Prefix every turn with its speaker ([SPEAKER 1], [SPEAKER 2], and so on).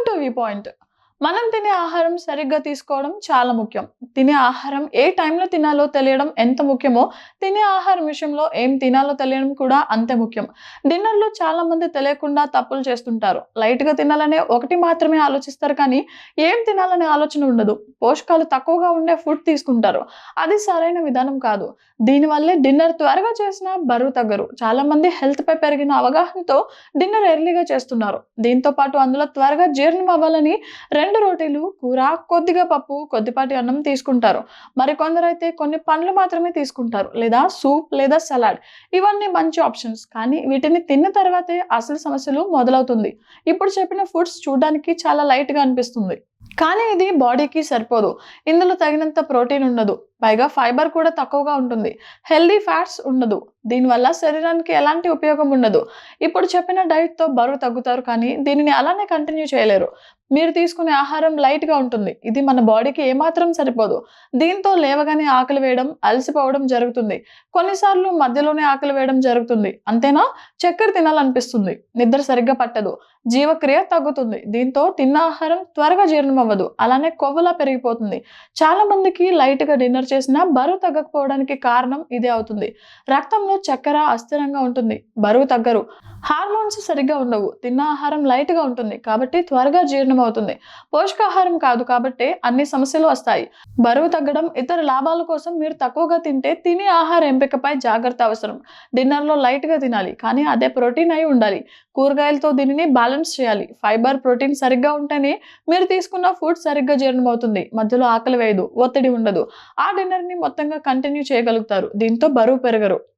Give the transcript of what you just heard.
[SPEAKER 1] To view point. మనం తినే ఆహారం సరిగ్గా తీసుకోవడం చాలా ముఖ్యం. తినే ఆహారం ఏ టైంలో తినాలో తెలియడం ఎంత ముఖ్యమో, తినే ఆహారం విషయంలో ఏం తినాలో తెలియడం కూడా అంతే ముఖ్యం. డిన్నర్‌లో చాలామంది తెలియకుండా తప్పులు చేస్తుంటారు. లైట్‌గా తినాలనే ఒకటి మాత్రమే ఆలోచిస్తారు కానీ, ఏం తినాలనే ఆలోచన ఉండదు. పోషకాలు తక్కువగా ఉండే ఫుడ్ తీసుకుంటారు. అది సరైన విధానం కాదు. దీనివల్లే డిన్నర్ త్వరగా చేసినా బరువు తగ్గరు. చాలామంది హెల్త్‌పై పెరిగిన అవగాహనతో డిన్నర్ ఎర్లీగా చేస్తున్నారు. దీంతో పాటు అందులో త్వరగా జీర్ణం అవ్వాలని 2 రోటీలు, కూర, కొద్దిగా పప్పు, కొద్దిపాటి అన్నం తీసుకుంటారు. మరికొందరైతే కొన్ని పండ్లు మాత్రమే తీసుకుంటారు. లేదా సూప్ లేదా సలాడ్. ఇవన్నీ మంచి ఆప్షన్స్. కానీ వీటిని తిన్న తర్వాతే అసలు సమస్యలు మొదలవుతుంది. ఇప్పుడు చెప్పిన ఫుడ్స్ చూడడానికి చాలా లైట్‌గా అనిపిస్తుంది. కానీ ఇది బాడీకి సరిపోదు. ఇందులో తగినంత ప్రోటీన్ ఉండదు. పైగా ఫైబర్ కూడా తక్కువగా ఉంటుంది. హెల్తీ ఫ్యాట్స్ ఉండదు. దీనివల్ల శరీరానికి ఎలాంటి ఉపయోగం ఉండదు. ఇప్పుడు చెప్పిన డైట్‌తో బరువు తగ్గుతారు కానీ దీనిని అలానే కంటిన్యూ చేయలేరు. మీరు తీసుకునే ఆహారం లైట్‌గా ఉంటుంది. ఇది మన బాడీకి ఏమాత్రం సరిపోదు. దీంతో లేవగానే ఆకలి వేయడం, అలసిపోవడం జరుగుతుంది. కొన్నిసార్లు మధ్యలోనే ఆకలి వేయడం జరుగుతుంది. అంతేనా? చక్కెర తినాలనిపిస్తుంది. నిద్ర సరిగ్గా పట్టదు. జీవక్రియ తగ్గుతుంది. దీంతో తిన్న ఆహారం త్వరగా జీర్ణం అవ్వదు. అలానే కొవ్వులా పెరిగిపోతుంది. చాలా మందికి లైట్‌గా డిన్నర్ చేసినా బరువు తగ్గకపోవడానికి కారణం ఇదే అవుతుంది. రక్తంలో చక్కెర అస్థిరంగా ఉంటుంది. బరువు తగ్గరు. హార్మోన్స్ సరిగ్గా ఉండవు. తిన్న ఆహారం లైట్‌గా ఉంటుంది. కాబట్టి త్వరగా జీర్ణం అవుతుంది. పోషకాహారం కాదు కాబట్టే అన్ని సమస్యలు వస్తాయి. బరువు తగ్గడం, ఇతర లాభాల కోసం మీరు తక్కువగా తింటే తినే ఆహార ఎంపికపై జాగ్రత్త అవసరం. డిన్నర్‌లో లైట్‌గా తినాలి. కానీ అదే ప్రోటీన్ అయి ఉండాలి. కూరగాయలతో దీనిని బ్యాలెన్స్ చేయాలి. ఫైబర్, ప్రోటీన్ సరిగ్గా ఉంటేనే మీరు తీసుకున్న ఫుడ్ సరిగ్గా జీర్ణమవుతుంది. మధ్యలో ఆకలి వేయదు. ఒత్తిడి ఉండదు. ఆ డిన్నర్‌ని మొత్తంగా కంటిన్యూ చేయగలుగుతారు. దీంతో బరువు పెరగరు.